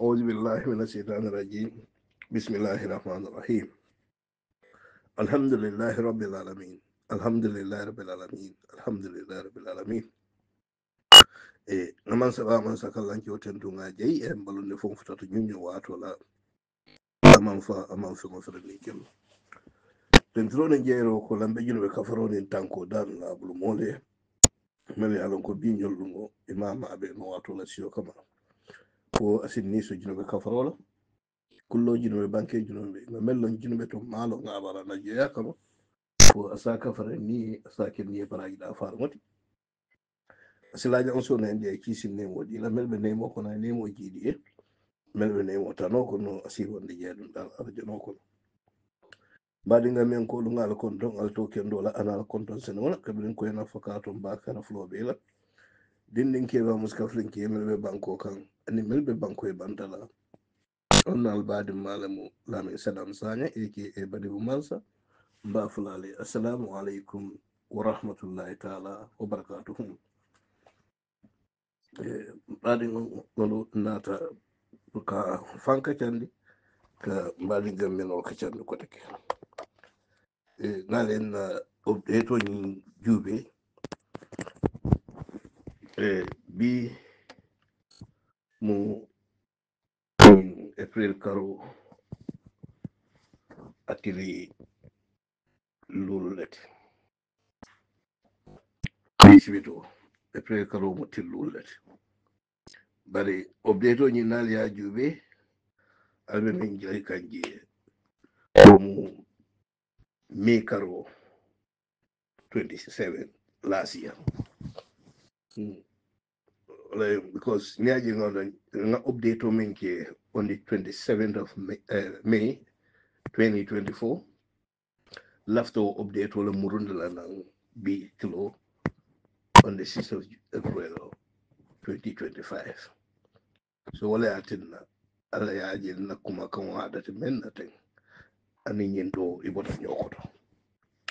أعوذ بالله من الشيطان الرجيم بسم الله الرحمن الرحيم الحمد لله رب العالمين الحمد لله رب العالمين الحمد لله رب العالمين naman saba man sakallan kyoten tunga jai en balunde fon futata nyunyo wato la aman fe mo fere ni kem tentro ne jero ko lambe juno be kafaro ni tanko dan la bulu mole mele alon ko binyol lungo imama abe no wato la siyo kama ko asin ni so juno be kafaro la kullo juno be banke juno be mellon juno be to malo ngabara na jeya kama ko asaka fara ni asake ni paraji da far moti asilaja on so na ndi kisin ne modi la melbe ne mo ko na ne mo jidi melbe ne mo tano ko no asir wonde jeedum dal arjono ko badinga men ko lungal kon don alto kendo la anal kon ton sen wona kabrin ko yana fakato bakara flobe la dindin ke ba muskaflin ke melbe banko kan ani melbe banko e bantala onnal badim malamu lamin sadam sanya e badi mansa ba fulale assalamu alaikum wa rahmatullahi ta'ala wa barakatuhu badin ngolo nata ka fanka candi ka badin gamen o ka candi ko take ngalen update ni jube bi mu april karo atili lullet bisbito april karo mo til lullet bari update ni nal ya jube albe min jari kanji mu May karo 27 last year because niaji nga update min ke on the 27th of May 2024 lafto update wala murundala nang bi kilo on the 6th of April 2025 so wala atinna ala yaji na kuma kan wada te men naten ani nyendo ibota nyokoto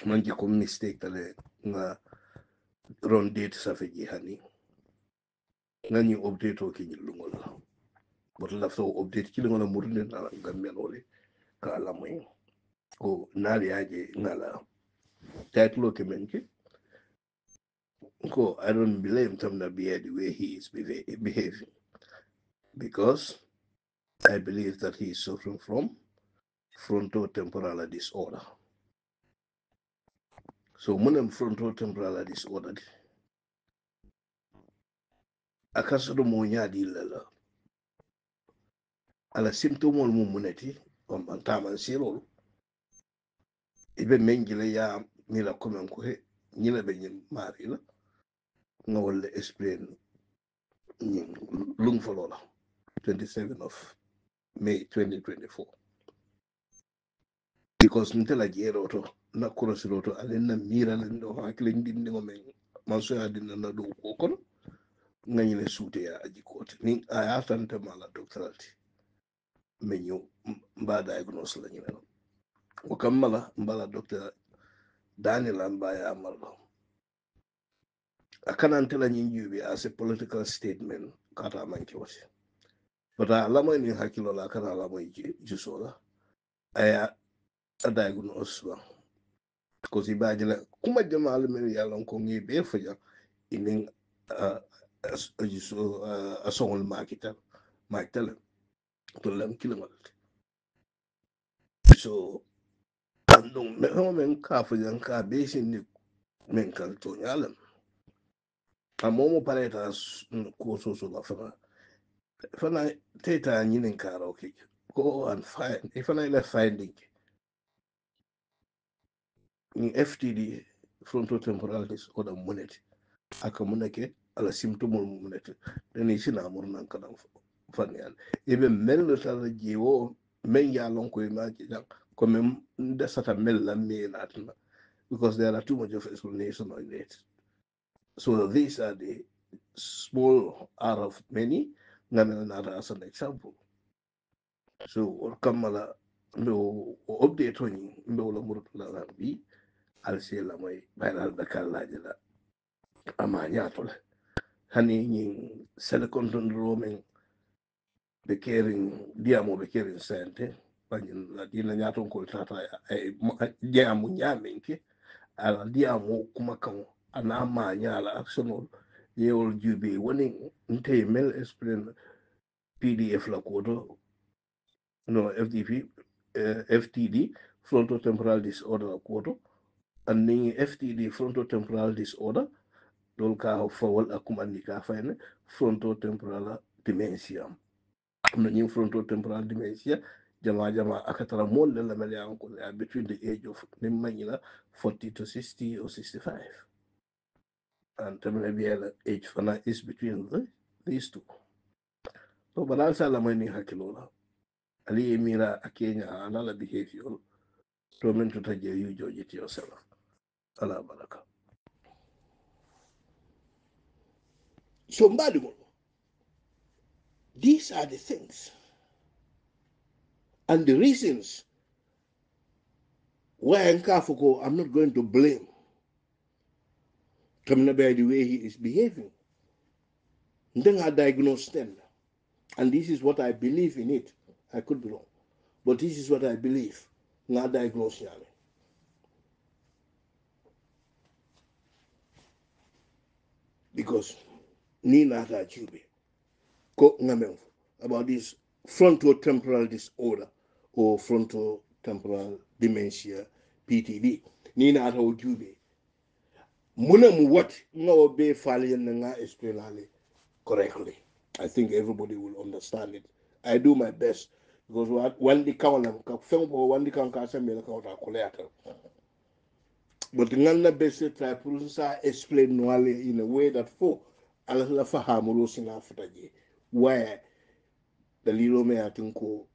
manji ko mistake tale nga ron date safeji hani ngani update o kinyi lungol but lafto update kilo ngala murundala ngammen ole ka alamoy ko naali yaje ngala title ke menke ko I don't blame Tamna Bia the way he is behaving because I believe that he is suffering from frontotemporal disorder. So munem frontotemporal disorder akasodo mo nyaadi lala ala symptomol mum muneti on bantaman sirol ibe mengile ya mila komen ko he nyila be nyin mari la ngawol explain nyin lung folola 27 of May 2024 because ntela jero to na kurosiro to alena mira lendo hakle ndinde ngomen manso ya dinna na do ko kono nganyile sute ya ajikote ni ayatante mala doctorate menyu mba diagnose la nyina o kammala mbala doctor Daniel amba ya amarlo akana ntela nyinjubi as a political statement kata manki wasi bata alamo ni hakilo la kana alamo jisola aya a diagnose ba because ibajila kuma jamal men yalon ko ngi be faja inin a songol makital to lam kilongal so andong men ka fajan ka be sin men kal to nyalam amomo pareta ko so la fana teta nyinin karo ki go and find if I left finding in F.T.D frontotemporal disorder moneti aka munake ala symptomol muneti deni sina murnan kadan fanyan ibe mello tala jiwo men ya lon ko ma jang ko men desata mel la me natna because there are too much of explanation on it so these are the small out of many ngana nata as an example so kamala ndo update on ndo la murtala bi al sela moy bayal da kallaje la ama nyaatole hani ñin sele konton romen be caring diamo be caring sente bagin la dina nyaton ko tata ay diamo nyamenke ala diamo kuma kan ana ma nyala actionol yewol jube woni nte mel explain PDF la kodo no FTD frontotemporal disorder kodo anni FTD frontotemporal disorder dol ka fawol akumani ka fayne frontotemporal dementia no ñing frontotemporal dementia jama akatara mol la mel yanko between the age of nimmanila 40 to 60 or 65 and terminal age fana is between these two so balal sala mani hakilola ali emira akenya anala behavior to men to taje you joji to yourself ala baraka so mbadi these are the things and the reasons why Nkafuko, I'm not going to blame Kamina by the way he is behaving. Then I diagnosed them. And this is what I believe in it. I could be wrong. But this is what I believe. Now diagnose yale. Because Nina Chube ko ngamen about this frontotemporal disorder or frontotemporal dementia PTD. Nina Chube. Munam what no be falling nga explain correctly. I think everybody will understand it. I do my best because when the count when the count can me calculator. But ngana best try to explain in a way that for Allah fahamu sina futaje where the little me atinko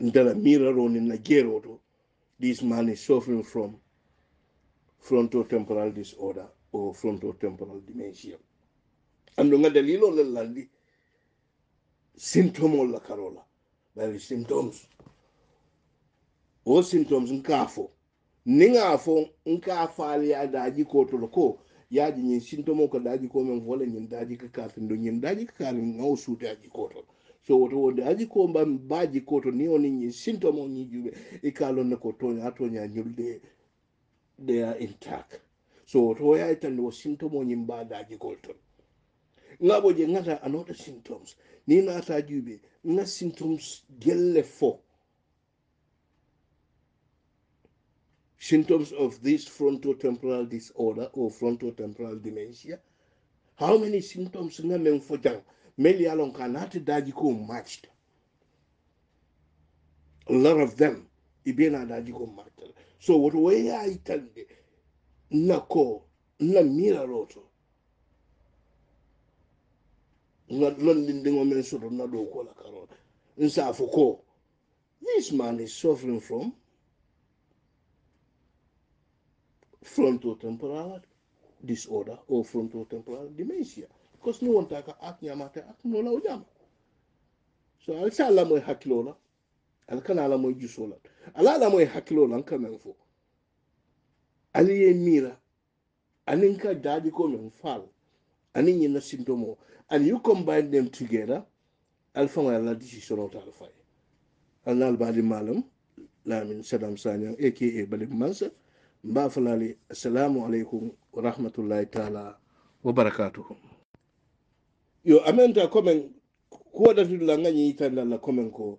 ndala mirror on in Nigeria this man is suffering from frontotemporal disorder or frontotemporal dementia. And nga dalilo lalandi symptom la karola by symptoms o symptoms nkafo ninga fo nkafa ali adaji ko to ko yaji nyin symptom ko daji ko men vola nyin daji ka kafin do nyin daji ka kan ngaw su daji ko to so woto daji ko mbam baji ko to ni oni nyin symptom ni jube e kalon ko to nya nyulde they are intact so woto ya tan wo symptom nyin ba daji ko to ngabo je ngata another symptoms ni na ta jube na symptoms gelle fo symptoms of this frontotemporal disorder or frontotemporal dementia. How many symptoms nga men fo jang meli alon kanati daji ko matched. A lot of them ibena daji ko matched. So what way I tell you na ko na mira roto na london dingo men so na do ko la karol nsa fo ko this man is suffering from frontotemporal disorder or frontotemporal dementia because no one taka ak nyamate ak no la ujama so al sala moy hakilola al kana la moy jusola ala la moy hakilola an kamen fo ali ye mira anin ka daji ko men fal anin yin na symptomo and you combine them together al fanga la decision of al fay al badi malam lamin sadam sanyang aka balim mansa mba falali assalamu alaikum wa rahmatullahi ta'ala wa barakatuh yo amenta komen ko da la ngani tan la komen ko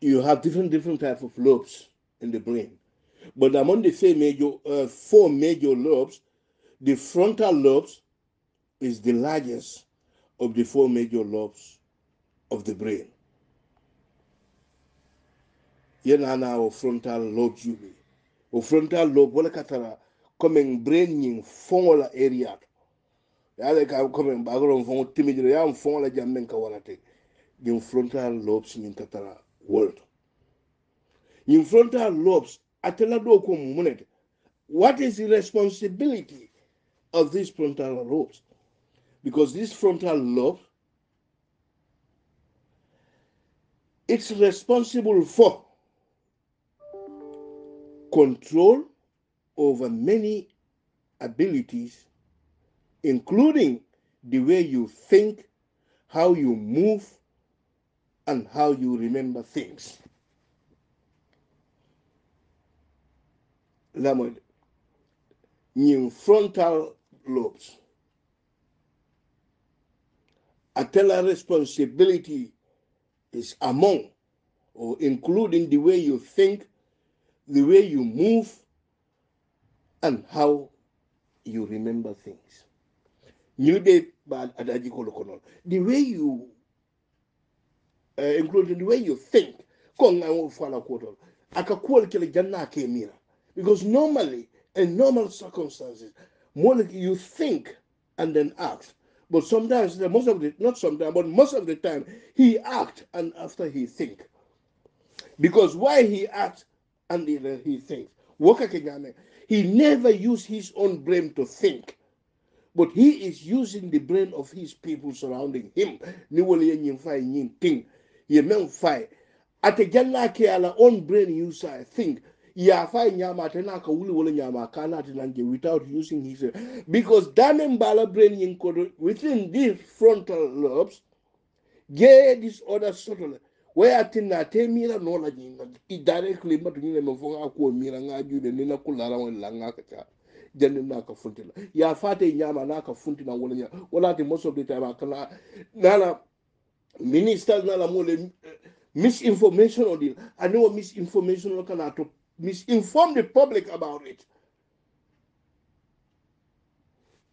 you have different types of lobes in the brain but among the four major lobes the frontal lobes is the largest of the four major lobes of the brain yana na o frontal lobe jubi o frontal lobe wala katara komen brain ning fongola area yale ka komen bagoro fongo timidiro ya fongola jamen ka wala te the frontal lobes in tatara world in frontal lobes atela do ko munet what is the responsibility of these frontal lobes because this frontal lobe it's responsible for control over many abilities including the way you think, how you move, and how you remember things. Lamod, in frontal lobes, a teller responsibility is among or including the way you think, the way you move, and how you remember things. The way you, including the way you think, because normally, in normal circumstances, more like you think and then act. But sometimes, most of the, not sometimes, but most of the time, he act and after he think. Because why he acts and then he thinks. He never used his own brain to think. But he is using the brain of his people surrounding him. At a janake ala own brain user, I think. Without using his, because Danembala brain within these frontal lobes, this other subtle where atina te mira no la directly but ni me fonga ko mira nga jude ni na kula ran la nga ka janne na ka funtina ya fate nyama na ka funtina wala the most of the time akala nala ministers nala mole misinformation or the I know misinformation kana to misinform the public about it.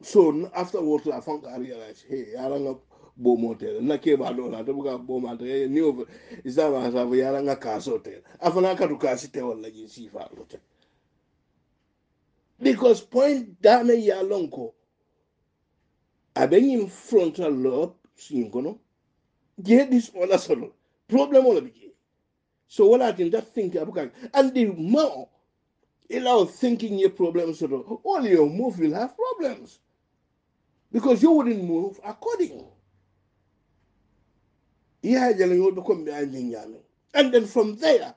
So afterwards I found I realized, hey, I don't know motel na ke ba do la to buka motel ni over isama sa yara nga kaso hotel afana ka to kasi te wala ji si fa hotel because point dame ya lonko abenyi frontal lobe singono get this wala solo problem wala bigi so wala tin that think abuka and the more allow thinking your problems solo all your move will have problems because you wouldn't move according. And then from there,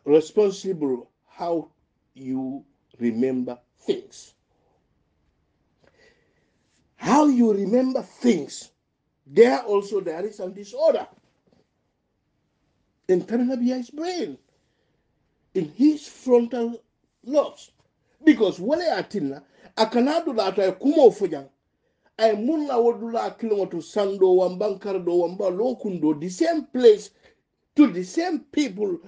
responsible how you remember things. How you remember things, there is a disorder in Tananabia's brain, in his frontal lobes. Because wale atina, akanadu la ata kumo fujang, ay munna wodula kilometer sando wambankardo wamba lokundo, the same place to the same people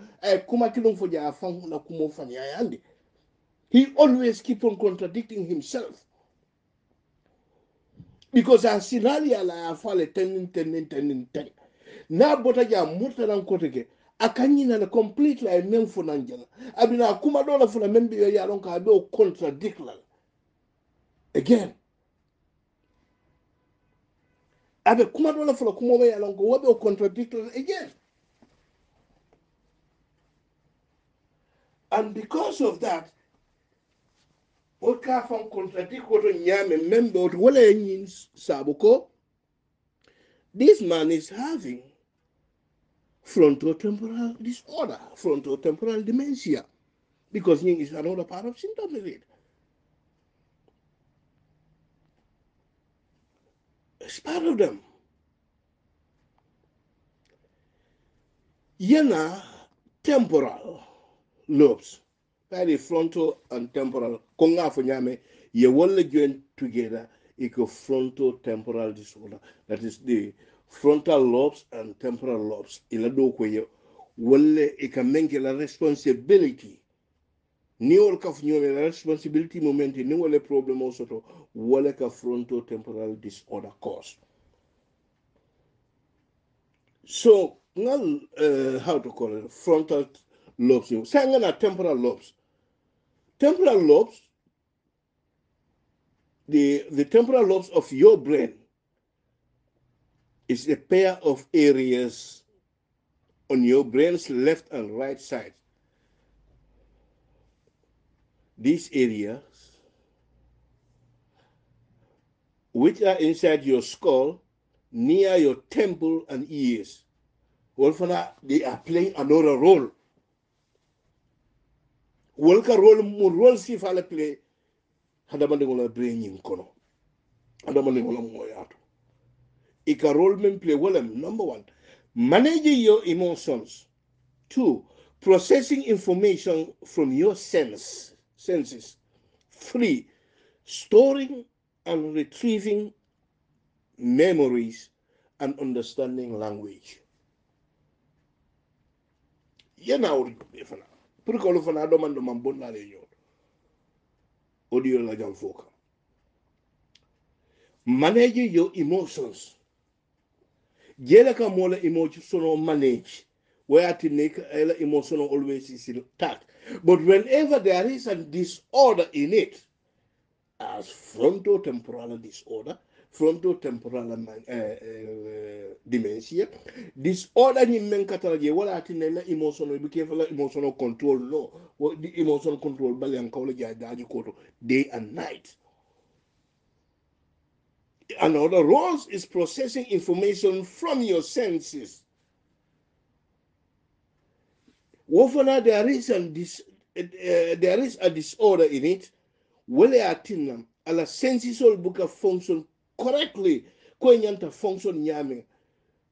kuma kilon fuja afang na kumo fanya yandi. He always keep on contradicting himself. Because as scenario la afale ten. Na bota ja mutaran koteke akanyina na completely ay memfo nanjala. Abina kuma dola funa membi yo yaron ka do contradict la. Again. Abe kuma dola funa kuma we yaron ko wabe contradict la again. And because of that, what ka from contradict what nyame member what wala yin sabuko, this man is having frontotemporal disorder, frontotemporal dementia, because yin is another part of symptom of it. It's part of them. Yena temporal lobes, very frontal and temporal. Konga fonyame ye wole join together equal frontotemporal disorder. That is the frontal lobes and temporal lobes. Ilado kwe wole ikamenke la responsibility. Ni wole ka fnyome la responsibility momenti ni wole problem also to wole ka frontotemporal disorder cause. So how to call it frontal lobes. Saying temporal lobes. Temporal lobes, the temporal lobes of your brain is a pair of areas on your brain's left and right side. These areas, which are inside your skull, near your temple and ears, they are playing another role. wolka role si fala play hadamande ngola brain kono hadamande ngola moyato ika role men play wala number 1 managing your emotions. 2 processing information from your senses. 3 storing and retrieving memories and understanding language. Yana fana pour que fana do man bonna le ñoo audio la jam foka. Manage your emotions. Jela ka mola emotional manage where to make emotional always is intact. But whenever there is a disorder in it, as frontotemporal disorder, frontotemporal dementia, disorder ni men kataraje wala tinela emotional be careful emotional control no, the emotional control bali an kawla jaji koto day and night. Another role is processing information from your senses. Wofana there is a disorder in it. Wele atinam ala senses all buka function correctly. Ko nyanta function nyame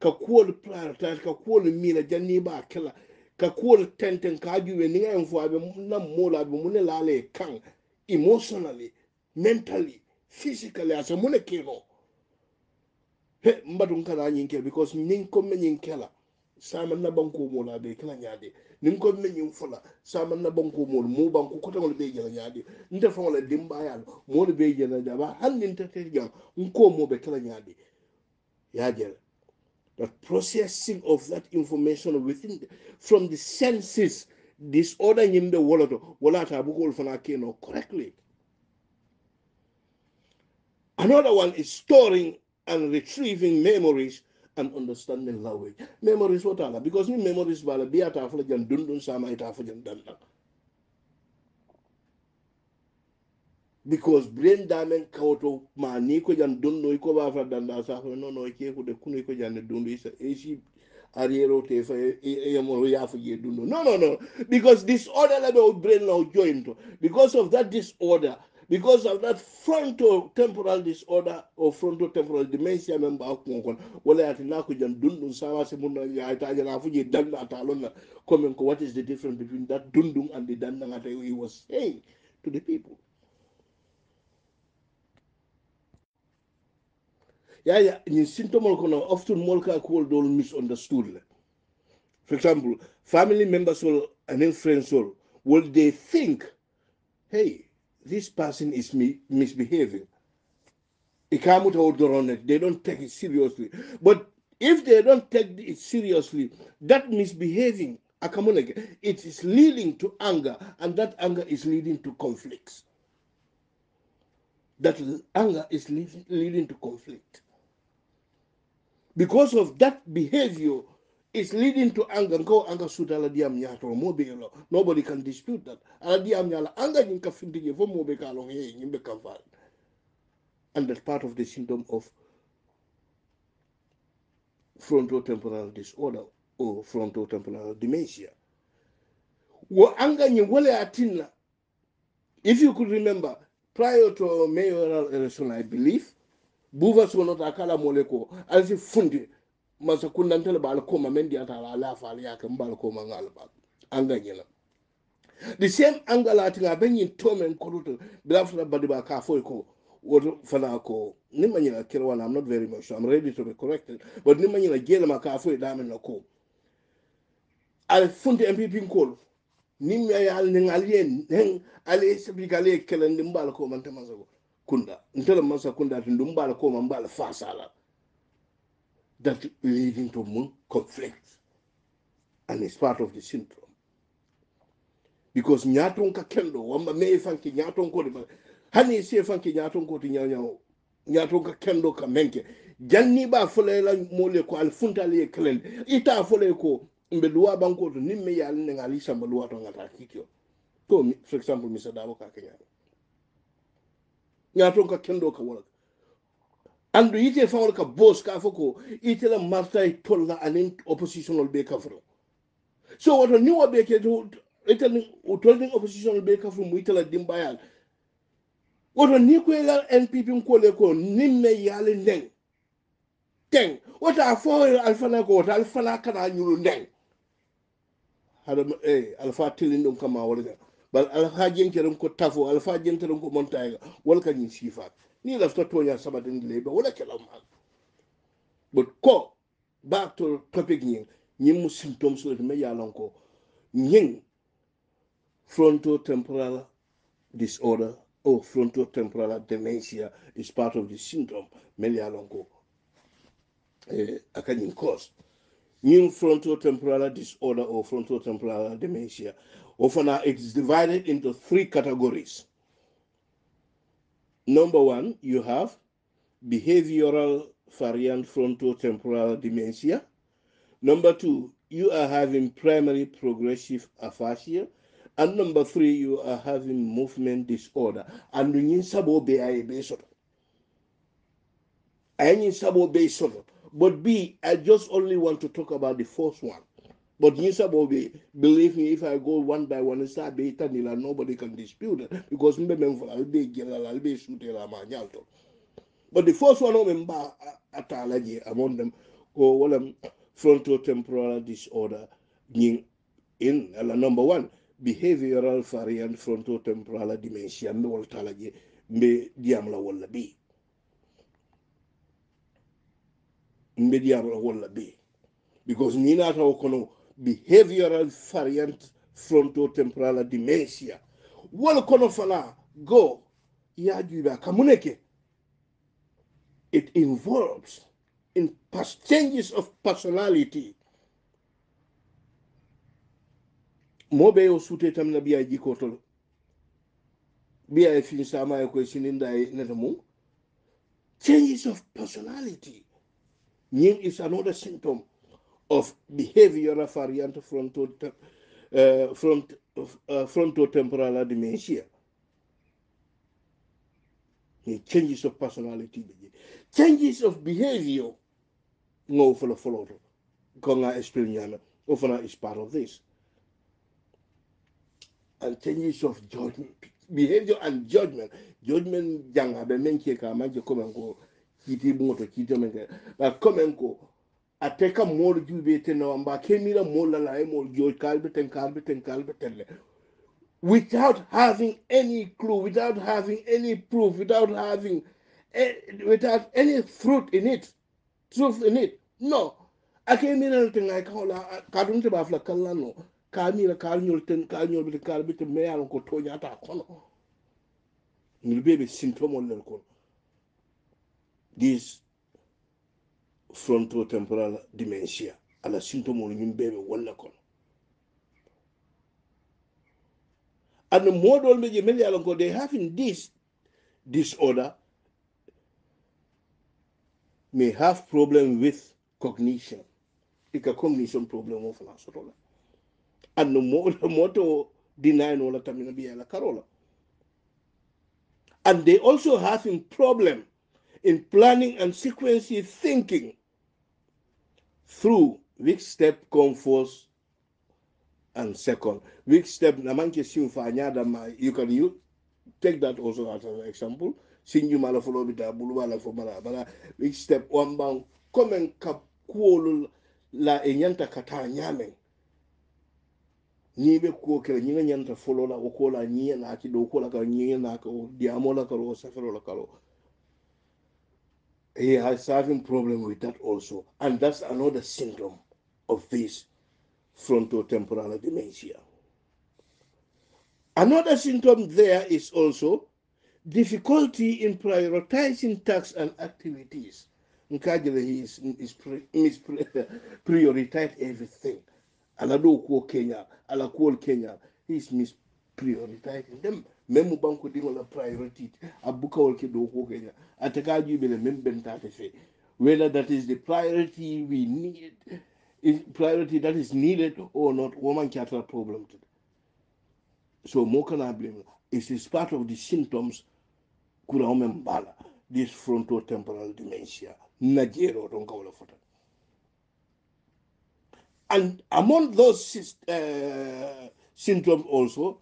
ka kuol prioritize ka kuol mina janni ba kala ka kuol tenten ka juwe ni enfo abe na mola abe mune lale kan emotionally, mentally, physically as a mune kino. He mbadun kana nyinke because ninko me nyinkela sama na banko mola be kala nyade ninko me nyinfola sama na banko mol mu banko ko tangol be jela nyade nte fawla dimba yal mol be jela daba hannin tete jam nko mo be kala nyade ya jela. The processing of that information from the senses disorder nyimbe wala ta bukol fana keno correctly. Another one is storing and retrieving memories and understanding language. Memories what are because me memories bala biya ta fula jan dundun sama ita fu jan danda. Because brain damage kauto ma ni ko jan dunno ko ba fa danda sa no ke ko de kunu ko jan dundu isa esi ariero te fa mo ya fu ye dunno. No. Because disorder level of brain now joined. Because of that disorder, because of that frontotemporal disorder or frontotemporal dementia member akon wala ati na ko jan dundun sawa se mun ya ta jana fu je danda ta lonna comment ko what is the difference between that dundun and the danda ngata he was saying to the people. Yeah, in symptom often molka called all misunderstood. For example, family members will and friends will they think, hey, this person is misbehaving. They don't take it seriously. But if they don't take it seriously, that misbehaving, it is leading to anger, and that anger is leading to conflicts. That anger is leading to conflict. Because of that behavior, it's leading to anger. Go anger sudala diam nyato mobile. Nobody can dispute that. Ala diam nyala anger yinka fintinye fo mobe kalong he yimbe kafal. And that's part of the symptom of frontotemporal disorder or frontotemporal dementia. Wo anger nye wale atina. If you could remember, prior to mayoral election, I believe, Buva sono takala moleko, alsi fundi. Masa kundantele bala koma mendi atala ala fali yake mbala koma ngalba anga nyela the same anga la tinga benyin tomen koruto bilafuna badiba ka foiko woto fana ko nima nyela kirwana. I'm not very much sure. I'm ready to be corrected, but nima nyela jela maka foi damen na ko al fundi MPP nkolo nimya yal ningalien hen ale sabikale kelen mbala ko man tamazo kunda ntele masa kunda tindumbala ko mbala fasala. That leading to more conflict, and it's part of the syndrome. Because nyatonka kendo wamba me fanki nyatonko de hani se fanki nyatonko ti nyanyao nyatonka kendo ka menke janni ba fole la mole ko alfunta le kelen ita fole ko mbe luwa banko to nimme yal ne ngali samba luwa to ngata kitio to for example Mr. Dabo ka kenya nyatonka kendo ka wala andu ite fawol ka boss ka foko ite la marta tolla anin oppositional be ka fro so wato ni wa be ke Italy utolling opposition be ka fu muitala dimbayal woto ni ko la NPP ko le ko nimme yale ndeng teng wota fo alfana ko wota alfana kana nyulu ndeng hada alfa tilin dum kama wala bal alfa jenkerum ko tafo alfa jenkerum ko montayga wal ka ni sifa ni lafta tonya sabatin lebe wala kelam but ko back to topic ñing mu symptoms so me yalon ko ñing frontotemporal disorder or frontotemporal dementia is part of the syndrome me yalon ko akañing cause ñing frontotemporal disorder or frontotemporal dementia often it is divided into 3 categories. Number 1, you have behavioral variant frontotemporal dementia. Number 2, you are having primary progressive aphasia. And number 3, you are having movement disorder. And you sabo be a besoto. I sabo be soto. But B, I just only want to talk about the first one. But you sabo be, believe me, if I go one by one, nobody can dispute it. Because I'll be shooting. But the first one among them, or frontotemporal disorder, in number 1, behavioral variant frontotemporal dementia, me diamla wala B. Me diamla wala B. Because nina ta okono behavioral variant frontotemporal dementia. Wala kono fana go ya juba kamuneke. It involves in changes of personality. Mobe o sute tamna biya jikotol. Biya fin sama ko sininda netamu. Changes of personality. Yin is another symptom of behavioral variant frontotemporal dementia. Changes of personality. Changes of behavior. No follow. Konga experience often is part of this. And changes of judgment, behavior and judgment. Judgment jang abe menke ka manje komenko kiti moto kiti menke. But komenko ateka mol jube te no amba kemira mola la e mol jo kalbeten. Without having any clue, without having any proof, without any truth in it. No. Akemira tenga kaola kadunte bafla kallano. Kamira kanyol bit me alon ko tonya ta kono ngil bebe symptom on len ko this frontotemporal dementia ala symptom on ngin bebe wala kono and the model me meli alon ko they having this disorder may have problem with cognition ika cognition problem of la sotola and the moto deny no la tamina bi ala karola. And they also have a problem in planning and sequencing thinking through which step come first and second. Which step namanke simfanyada ma you can take that also as an example. Sinju mala follow bita bulu la fo mala bala which step one bang komen kapuolo la enyanta kata nyame. Nibe ko kele nyinga nyanta follow la okola nyiya na ki do kola ka nyiya na ko diamola ka ro safero la kalo. He has having problem with that also, and that's another symptom of this frontotemporal dementia. Another symptom there is also difficulty in prioritizing tasks and activities. Nkajele is prioritize everything. Alado ko Kenya, alakuol Kenya, he's misprioritizing them. Memu banko dingo la priority. Abuka walke do ko Kenya. Atakaji bele membentate fe. Whether that is the priority we need, priority that is needed or not, woman can't have a problem today. So more can I blame? It is part of the symptoms kuraumbala, this frontotemporal dementia. Najero don't go for that. And among those symptom also.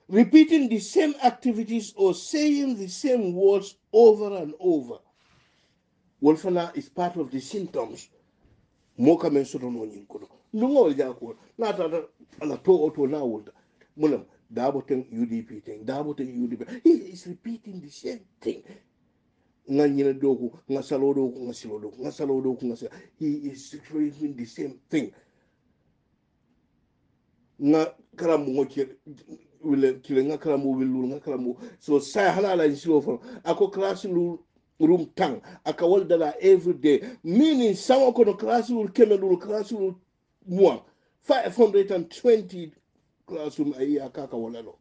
Repeating the same activities or saying the same words over and over. Wolfana is part of the symptoms. Moka men soto no nyinkono. Lungo jako na ta ala to auto na wulda. Munam dabo ten UDP thing, dabo ten UDP. He is repeating the same thing. Nga nyina doku, nga salo doku, nga silo doku, nga salo doku, nga silo. He is repeating the same thing. Nga karamu ngoche wile kile nga karamu wilu nga karamu so sai halala insilo for ako class room tang aka waldala every day meaning some kono classroom kemelu classroom one 520 classroom a year kaka walalo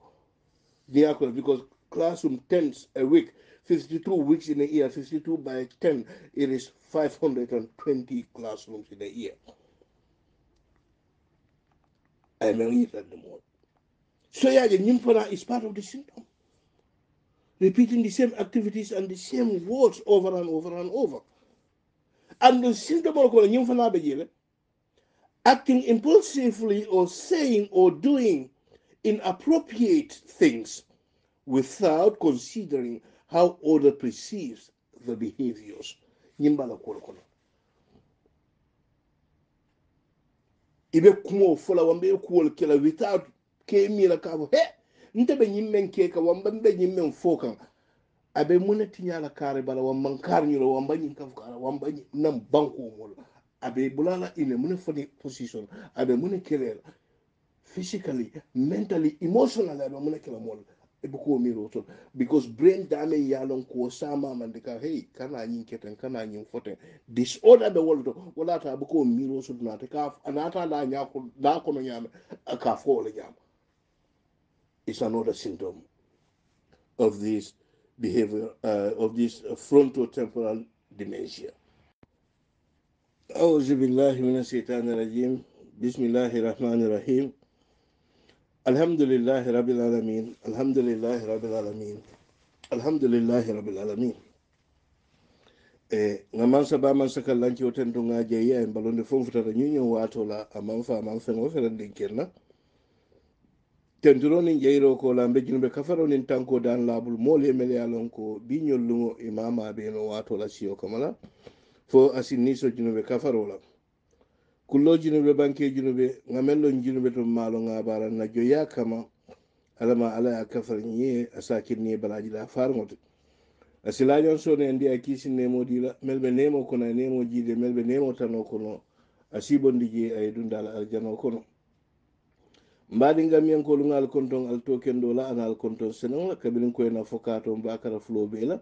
because classroom 10 a week 52 weeks in a year 52 by 10 it is 520 classrooms in a year. I mean it at the moment. So yeah, the nymphana is part of the symptom. Repeating the same activities and the same words over and over and over. And the symptom of the nymphana begin acting impulsively or saying or doing inappropriate things without considering how other perceives the behaviors. Nyimbala kono. Ibe kumo fola wambe kuol kila without ke mira kavo he ntebe nyimmen keka wamba mbe nyimmen fokan abe muna tinyala kare bala wamban karnyulo wamba nyinka fukara wamba nam banko molo abe bulala ine muna foni position abe muna kelera physically mentally emotionally abe muna kela molo ebe ko miro to because brain damage yalon ko sama mandika hey kana nyin keten kana nyin foten disorder be woldo wala ta abe ko miro so na ta ka anata la nyako da kono nyame aka fo le nyama. It's another symptom of this behavior, of this frontotemporal dementia. أعوذ بالله من الشيطان الرجيم بسم الله الرحمن الرحيم الحمد لله رب العالمين الحمد لله رب العالمين الحمد لله رب العالمين. Ngaman saba man saka lanci woten to ngaje ya balonde fonfuta nyunyo wato la amanfa amanfa ngofere dinkerna tenturoni jeyro ko lambe junube kafaro nin tanko dan labul mole mele yalon ko binyol lungo imama be no wato la siyo kamala fo asinni so junube kafaro la kullo junube banke junube ngamello junube to malo ngabara na joya kama alama ala ya kafar nyi asakin ni balaji la farmot asilajon so ne ndi akisi nemo dila melbe nemo kono nemo jide melbe nemo tano kono asibondi je ay dundala aljano kono mbaɗi ngam yankolu ngal konton alto kendo la anal konton senon la kabilin koy na fokato mbakara flo bela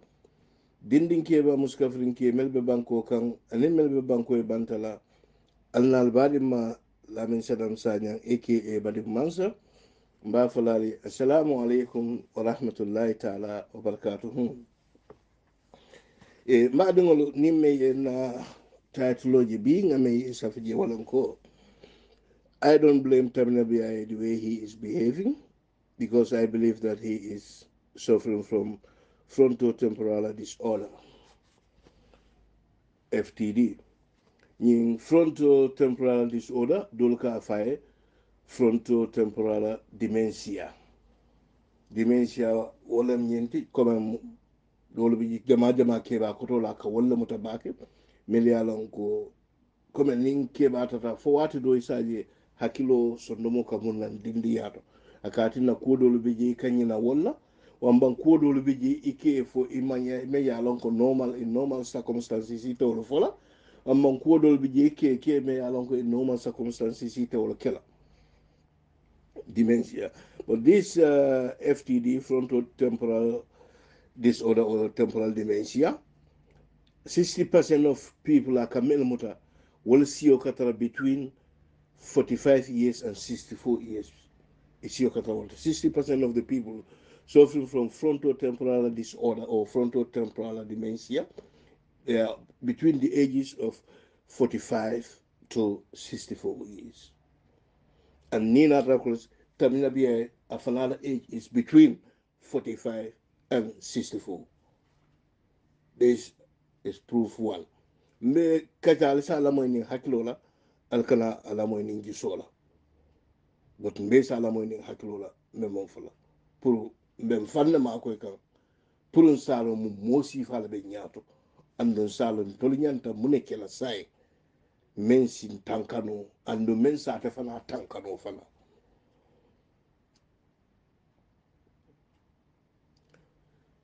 dindin keba muskafrin ke melbe banko kan anin melbe banko e bantala alnal baɗi ma lamin sadam sanyang aka badi mansa mba falali assalamu alaikum wa rahmatullahi ta'ala wa barakatuhu. Mbaɗigol nimme na titleoji bi ngame safije walanko I don't blame 𝒕𝒉𝒊𝒔 the way he is behaving because I believe that he is suffering from frontotemporal disorder, F.T.D. In frontotemporal disorder, dolka afaye frontotemporal dementia. Dementia wala nyenti comme dolu bi jama keba koto la ka wala mutabake melialon ko comme nin keba tata fo wati do isaje hakilo sondomo ka mun nan dindi yato akati na kodolu biji kanyina walla wamban kodolu biji ike fo imanya me yalon ko normal in normal circumstances ito lo fola amman kodolu biji ike me yalon ko in normal circumstances ito lo kela dementia. But this F.T.D, frontotemporal disorder or temporal dementia, 60% of people are kamel will see okatara between 45 years and 64 years. 60% of the people suffering from frontotemporal disorder or frontotemporal dementia, they are between the ages of 45 to 64 years. And Nina Draculas, Tamina Bia, a final age is between 45 and 64. This is proof one. Me kajalisa alamoini hakilola, alkana alamoini jisola. but mbe sala moy ni hakilo la me mon fala pour mbe fanna ma koy kan pour un salo mu mosi fala be nyaato andon salo tol nyanta mu ne kela sai men sin tankano ando men sa ta fana tankano fana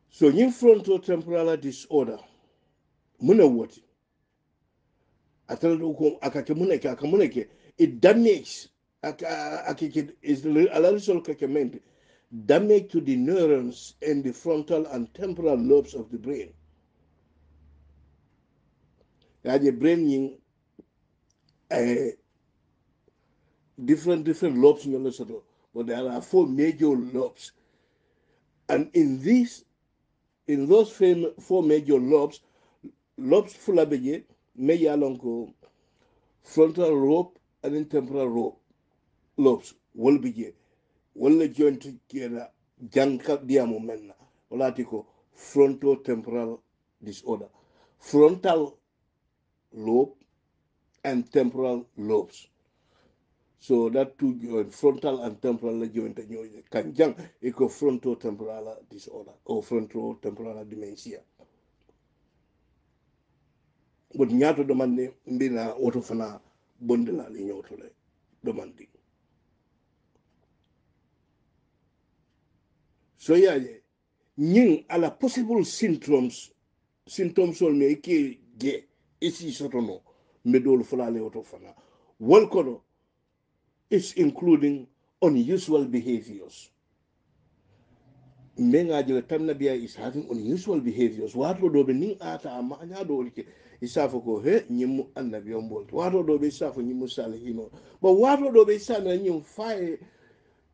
so yin frontotemporal disorder muna woti atal do ko akake munake akamunake it damage akake is alalisol kakement damage to the neurons in the frontal and temporal lobes of the brain the brain yin different lobes in the but there are 4 major lobes, and in those 4 major lobes fulabeje me yalonko frontal lobe and temporal lobes wolbije wala joint kera janka diamo menna wala tiko frontotemporal disorder, frontal lobe and temporal lobes. So that two joint, frontal and temporal joint, kan jang iko frontotemporal disorder or frontotemporal dementia. But nyato domande mbina woto fana bondela li nyoto le domandi. So yeah, nying ala possible symptoms on me ke ge isi sotono medol fulale woto fana. Walkono is including unusual behaviors. Menga jele tamnabia is having unusual behaviors. Wato dobe ning ata amanya do like isafo ko he nyimu annabi ombol. Wato dobe isafo nyimu salihino. But wato dobe isana nyim fai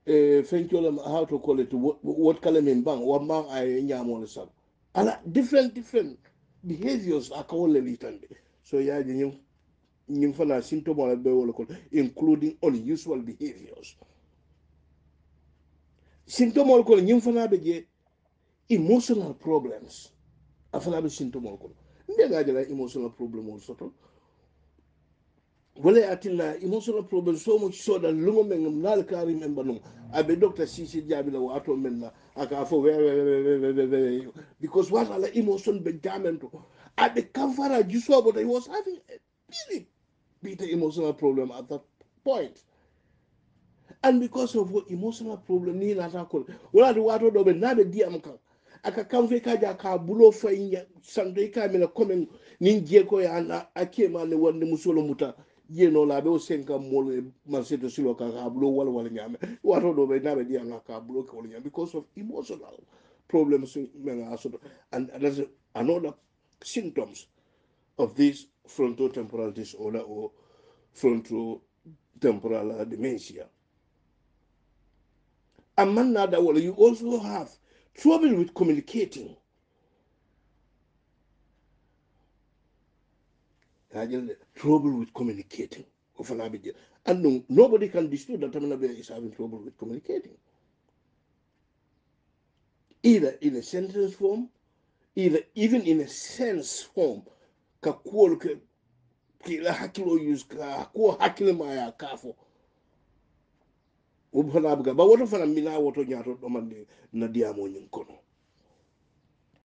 fenchola how to call it what kalamin bang what bang ay nyamo sab. Ala different behaviors akawole litande. So ya nyim fana symptom wala be wala ko including unusual behaviors. Symptom wala ko nyim fana be emotional problems afala be symptom ko mbe ga jala emotional problem also to wala atilla emotional problem so much so that lungo men nal kari member no abe doctor sisi jabi la wato menna aka fo we because what ala emotion be jamento abe kamfara juso but he was having a really big emotional problem at that point. And because of what emotional problem ni na takol wala do wato do be na be diam kan aka kamfe kaja ka bulo fayinya sande ka mena komen nin je ko ya na akema ne wonde musolo muta je no la be o senka mol marseto silo ka bulo wala nyame wato do be na be diam ka bulo ko nyame because of emotional problems mena asodo. And that's another symptoms of this frontotemporal disorder or frontotemporal dementia. Among other words, you also have trouble with communicating. Trouble with communicating. And nobody can dispute that Tamanabe is having trouble with communicating. Either in a sentence form, even in a sense form. Kila hakilo use ko hakile maya kafo. But what if I'm mina wato nyato domande na diamo nyinkono.